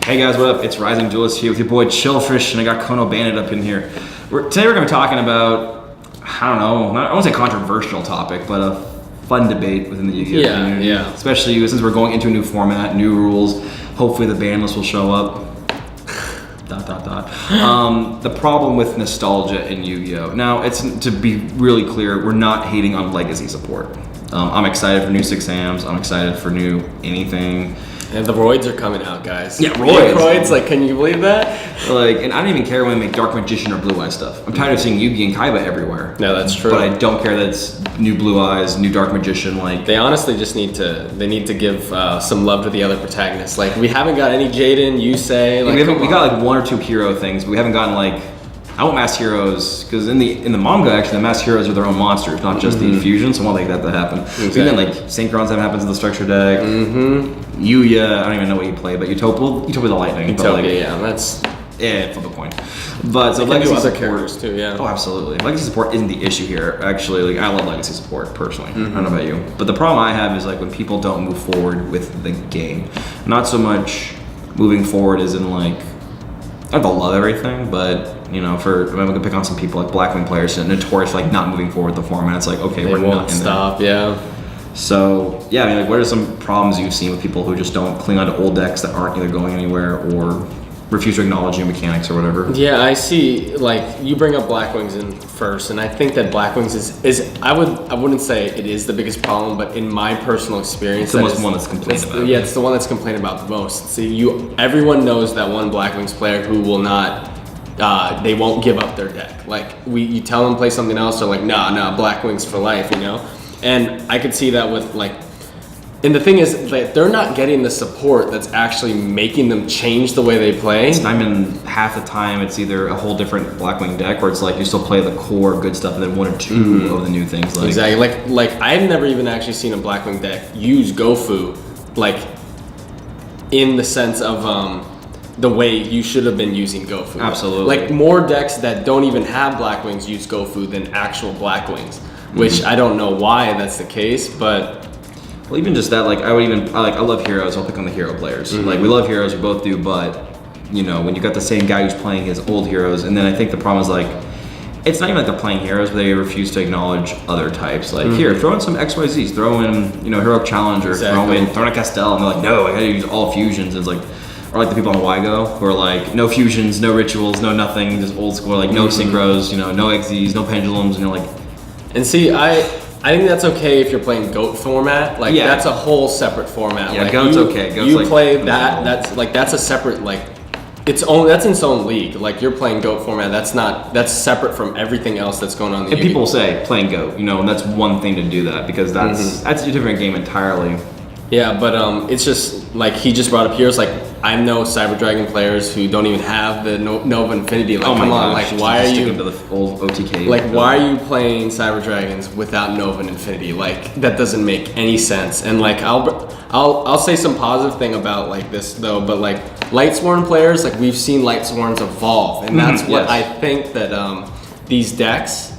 Hey guys, what up? It's Rising Duelist here with your boy Chillfish, and I got Konobandit up in here. Today we're going to be talking about, I don't know, I won't say controversial topic, but a fun debate within the Yu-Gi-Oh community. Yeah. Especially since we're going into a new format, new rules. Hopefully the ban list will show up. ... The problem with nostalgia in Yu-Gi-Oh. Now, it's to be really clear, we're not hating on legacy support. I'm excited for new 6Ams. I'm excited for new anything. And the roids are coming out, guys. Yeah, roids. Like, can you believe that? Like, and I don't even care when they make Dark Magician or Blue Eyes stuff. I'm tired of seeing Yugi and Kaiba everywhere. No, that's true. But I don't care that it's new Blue Eyes, new Dark Magician. Like, they honestly just need to give some love to the other protagonists. Like, we haven't got any Jaden, Yusei. Like, we got like one or two hero things, but we haven't gotten like. I want mass heroes because in the manga actually the mass heroes are their own monsters, not just the infusion. So I want like that to happen. Exactly. Even like Synchron's that happens in the structure deck. Yuya, I don't even know what you play, but Utopia the Lightning. Utopia, like, yeah, that's flip a coin. But so legacy support, other characters too, yeah. Oh, absolutely. Legacy support isn't the issue here. Actually, like I love legacy support personally. I don't know about you, but the problem I have is like when people don't move forward with the game. Not so much moving forward as in like I don't love everything, but we can pick on some people like Blackwing players and notorious for like not moving forward with the format. It's like okay, we're not in stop, there. Yeah. So yeah, I mean, like, what are some problems you've seen with people who just don't cling on to old decks that aren't either going anywhere or refuse to acknowledge new mechanics or whatever? Yeah, I see. Like you bring up Blackwings in first, and I think that Blackwings is I wouldn't say it is the biggest problem, but in my personal experience, it's the one that's complained about. Yeah, it's the one that's complained about the most. See, everyone knows that one Blackwings player who will not. They won't give up their deck. Like you tell them play something else, they're like, nah, Blackwings for life, And I could see that with like, and the thing is that they're not getting the support that's actually making them change the way they play. I mean, half the time it's either a whole different Blackwing deck, or it's like you still play the core good stuff and then one or two of the new things. Like, exactly. Like I've never even actually seen a Blackwing deck use Gofu, like in the sense of the way you should have been using Gofu. Absolutely. Like more decks that don't even have Blackwings use Gofu than actual Blackwings, which I don't know why that's the case, but. Well, even just that, like I love heroes. I'll pick on the hero players. Like we love heroes, we both do, but when you got the same guy who's playing his old heroes, and then I think the problem is like it's not even like they're playing heroes, but they refuse to acknowledge other types. Like here, throw in some XYZs, throw in Heroic Challenger, throw in a Castel, and they're like, no, I gotta use all fusions. And it's like. Or like the people on Wygo who are like, no fusions, no rituals, no nothing, just old school, like no synchros, no XZs, no pendulums, and you're like. And see, I think that's okay if you're playing GOAT format. Like that's a whole separate format. Yeah, like, GOAT's okay. GOAT's you play that. That's a separate that's in its own league. Like you're playing GOAT format. That's separate from everything else that's going on. In the and people say playing GOAT, and that's one thing to do that because that's a different game entirely. Yeah, but it's just like he just brought up heroes. Like I know Cyber Dragon players who don't even have the Nova Infinity. Like, come on, like why are you to the old OTK? Like why are you playing Cyber Dragons without Nova Infinity? Like that doesn't make any sense. And like I'll say some positive thing about like this though, but like Lightsworn players, like we've seen Lightsworns evolve, and that's what I think that these decks,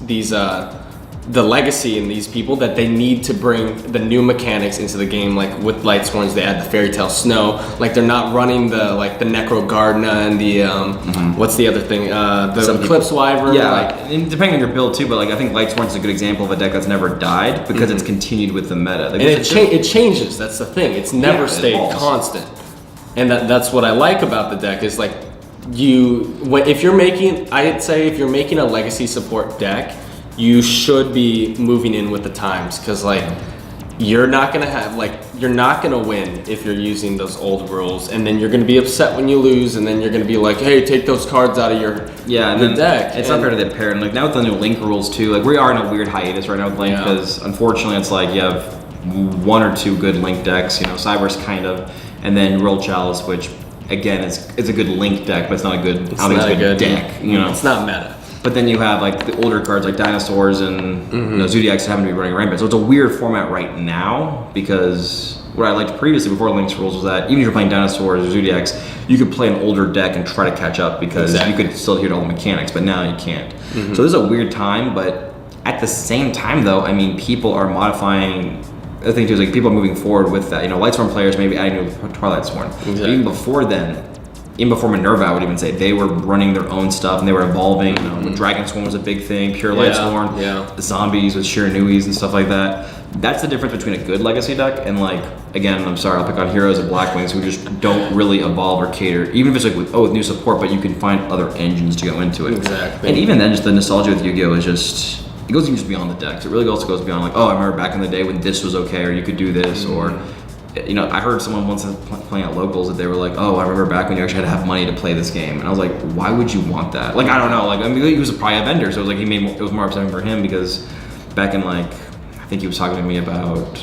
the legacy in these people that they need to bring the new mechanics into the game. Like with Lightsworns, they add the Fairy Tale Snow. Like they're not running the Necro Gardna and the what's the other thing? The Eclipse Wyvern. Yeah, and depending on your build too. But like I think Lightsworns is a good example of a deck that's never died because it's continued with the meta. Like, and it changes. That's the thing. It's never stayed constant. And that's what I like about the deck is like if you're making a legacy support deck. You should be moving in with the times because like you're not gonna win if you're using those old rules, and then you're gonna be upset when you lose, and then you're gonna be like, hey, take those cards out of your deck. It's not fair to the pair, and like now with the new Link rules too, like we are in a weird hiatus right now with Link because unfortunately it's like you have one or two good Link decks, Cyber's kind of, and then Royal Chalice, which again it's a good Link deck, but it's not a good deck. It's not meta. But then you have like the older cards like Dinosaurs and Zodiacs that happen to be running rampant. So it's a weird format right now because what I liked previously before Link's rules was that even if you're playing Dinosaurs or Zodiacs, you could play an older deck and try to catch up because you could still hear all the mechanics, but now you can't. So this is a weird time, but at the same time though, I mean, people are modifying the thing too is like people are moving forward with that. You know, Lightsworn players maybe adding to Twilightsworn. Exactly. But even before then, even before Minerva, I would even say they were running their own stuff and they were evolving. You know, when Dragonsworn was a big thing, Pure Lightsworn, the zombies with Shiranuis and stuff like that. That's the difference between a good legacy deck and like, again, I'm sorry, I'll pick on Heroes and Blackwings who just don't really evolve or cater. Even if it's like with new support, but you can find other engines to go into it. Exactly. And even then, just the nostalgia with Yu-Gi-Oh is just. It goes even just beyond the decks. It really also goes beyond like, oh, I remember back in the day when this was okay, or you could do this, or, you know, I heard someone once playing at locals that they were like, oh, I remember back when you actually had to have money to play this game, and I was like, why would you want that? Like, I don't know. Like, I mean, he was probably a vendor, so it was like it was more upsetting for him because back in like, I think he was talking to me about.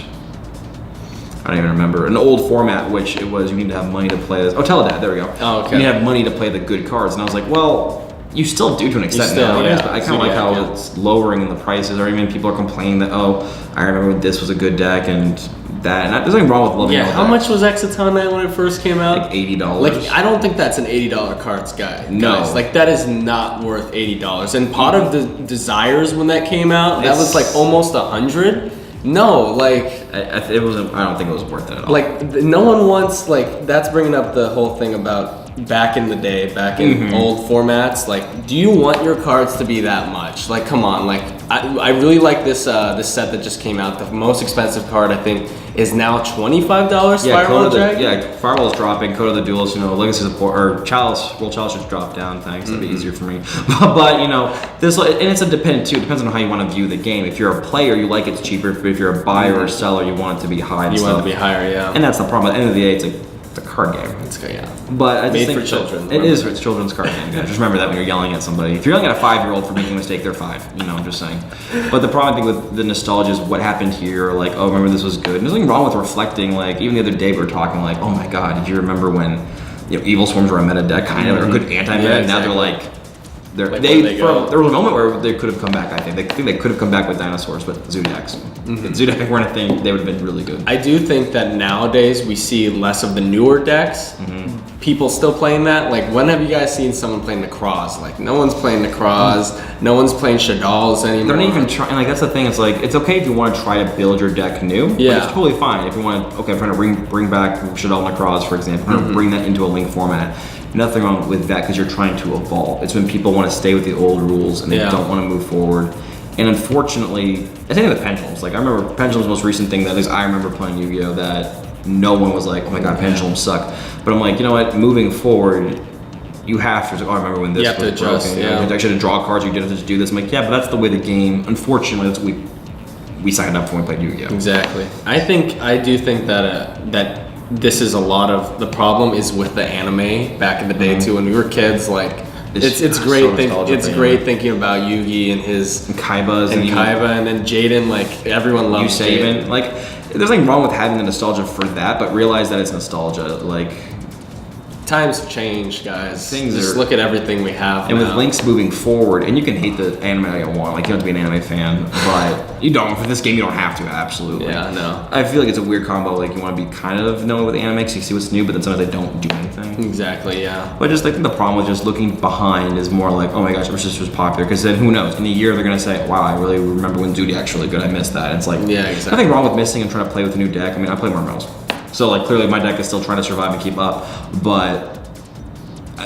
I don't even remember. An old format, which it was you need to have money to play this. Oh, Teledad, there we go. Oh, okay. You need to have money to play the good cards, and I was like, well. You still do to an extent nowadays, but I kind of like how it's lowering in the prices, or even people are complaining that, oh, I remember when this was a good deck and that. And there's nothing wrong with loving all how much was Exciton Knight when it first came out? Like $80. Like, I don't think that's an $80 cards guy. No. Guys. Like, that is not worth $80. And Pot of the Desires, when that came out, that was like almost $100. No, like... It wasn't, I don't think it was worth it at all. Like, no one wants, like, that's bringing up the whole thing about back in the day, back in old formats. Like, do you want your cards to be that much? Like, come on. Like, I really like this this set that just came out. The most expensive card, I think, is now $25. Fireball Dragon? Fireball is dropping. Code of the Duelist, you know, Legacy Support, or Chalice, World Chalice should drop down, thanks. That'd be easier for me. But, you know, this, and it's a dependent too. It depends on how you want to view the game. If you're a player, you like it's cheaper. If you're a buyer or seller, you want it to be high. You want it to be higher, yeah. And that's the problem. At the end of the day, it's like the card game. It's good, yeah. But I just Made think for children. It is. It's children's card game, guys. Just remember that when you're yelling at somebody. If you're yelling at a 5-year-old for making a mistake, they're 5. You know, I'm just saying. But the problem I think with the nostalgia is what happened here. Like, oh, remember this was good. And there's nothing wrong with reflecting. Like, even the other day we were talking like, oh my god, did you remember when, you know, Evil Swarms were a meta deck kind of, or a good anti-meta? Yeah, and now they're like. There was a moment where they could have come back. I think they could have come back with dinosaurs, but Zodiacs. If Zodiac weren't a thing, they would have been really good. I do think that nowadays we see less of the newer decks. People still playing that. Like, when have you guys seen someone playing Necroz? Like, no one's playing Necroz. No one's playing Shaddolls anymore. They're not even trying. Like, that's the thing. It's like, it's okay if you want to try to build your deck new. Yeah. It's totally fine if you want to. Okay, I'm trying to bring back Shaddol Necroz, for example. I'm trying to bring that into a link format. Nothing wrong with that because you're trying to evolve. It's when people want to stay with the old rules and they don't want to move forward. And unfortunately, I think the Pendulums. Like, I remember Pendulum's most recent thing that at least I remember playing Yu-Gi-Oh! That no one was like, oh my god, Pendulums suck. But I'm like, you know what? Moving forward, you have to. Oh, I remember when this was broken. You actually had to draw cards. You didn't have to do this. I'm like, yeah, but that's the way the game. Unfortunately, that's what we signed up for when we played Yu-Gi-Oh! Exactly. I do think that that this is a lot of the problem is with the anime back in the day too. When we were kids, like it's great. It's great thinking about Yugi and his Kaibas and then Jaden. Like, everyone loves Jaden. Like, there's nothing wrong with having the nostalgia for that, but realize that it's nostalgia. Like, times have changed, guys. Just look at everything we have. And now. With links moving forward, and you can hate the anime all you want. Like, you don't have to be an anime fan, but you don't. For this game, you don't have to. Absolutely. Yeah, no. I feel like it's a weird combo. Like, you want to be kind of knowing with anime because you see what's new, but then sometimes they don't do anything. Exactly. Yeah. But just like the problem with just looking behind is more like, oh my gosh, this was popular. Because then who knows? In a year, they're gonna say, wow, I really remember when Zodiac's really good. I missed that. And it's like, yeah, exactly. Nothing wrong with missing and trying to play with a new deck. I mean, I play Marmels, so like clearly my deck is still trying to survive and keep up, but.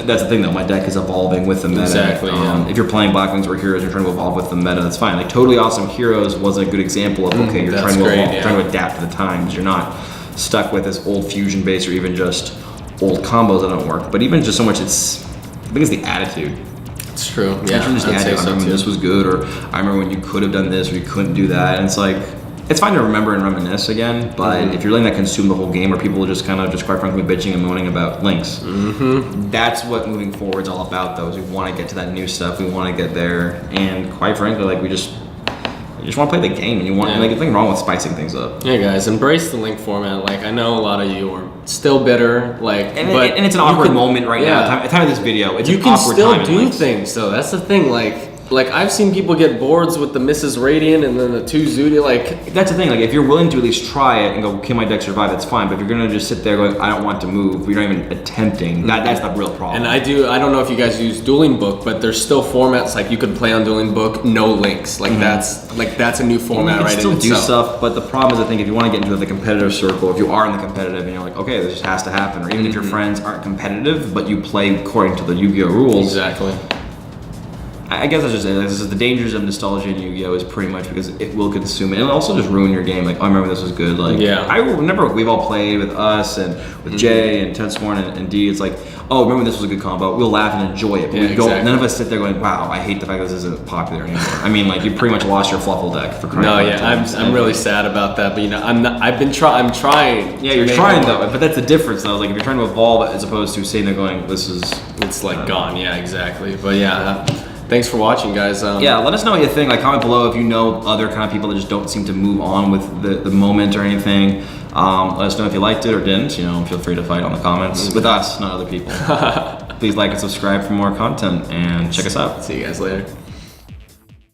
That's the thing though, my deck is evolving with the meta. Exactly, If you're playing Blackwings or Heroes, you're trying to evolve with the meta, that's fine. Like, Totally Awesome Heroes was a good example of, okay, you're trying to evolve, trying to adapt to the times. You're not stuck with this old fusion base or even just old combos that don't work. But even just so much, I think it's the attitude. It's true. Yeah, it's really just the attitude. I remember when this was good, or I remember when you could have done this or you couldn't do that. And it's like, it's fine to remember and reminisce again, but if you're letting that consume the whole game, or people are just kind of just quite frankly bitching and moaning about links, that's what moving forward is all about. Though, is we want to get to that new stuff, we want to get there, and quite frankly, like you just want to play the game, and you want like nothing wrong with spicing things up. Yeah, guys, embrace the link format. Like, I know a lot of you are still bitter, like, and it's an awkward moment right now. At the time of this video, it's you an can awkward still time do things though. That's the thing, like. like I've seen people get boards with the Mrs. Radiant and then the 2 Zooty. Like that's the thing. Like if you're willing to at least try it and go, can my deck survive? That's fine. But if you're gonna just sit there going, I don't want to move, you're not even attempting. That's the real problem. And I don't know if you guys use Dueling Book, but there's still formats like you could play on Dueling Book, no links. Like that's a new format, right? You can still in do itself. stuff, but the problem is, I think if you want to get into the competitive circle, if you are in the competitive and you're like, okay, this just has to happen, or even if your friends aren't competitive, but you play according to the Yu-Gi-Oh rules. Exactly. I guess that's just it. This is the dangers of nostalgia in Yu-Gi-Oh is pretty much because it will consume it. It'll also just ruin your game. Like, oh, I remember this was good. Like, yeah. I remember we've all played with us and with Jay and Ted Sworn and D. It's like, oh, remember this was a good combo. We'll laugh and enjoy it. But Yeah, we don't. exactly. None of us sit there going, wow, I hate the fact that this isn't popular anymore. I mean, like, you pretty much lost your Fluffle deck for crying No, out yeah, loud. I'm really sad about that. But I'm not. I'm trying. Yeah, to you're make trying it though, work. but that's the difference though. Like if you're trying to evolve as opposed to sitting there going, this is. It's like gone. Yeah, exactly. But yeah. Thanks for watching, guys. Yeah, let us know what you think. Like, comment below if you know other kind of people that just don't seem to move on with the moment or anything. Let us know if you liked it or didn't. You know, feel free to fight on the comments with us, not other people. Please like and subscribe for more content, and check us out. See you guys later.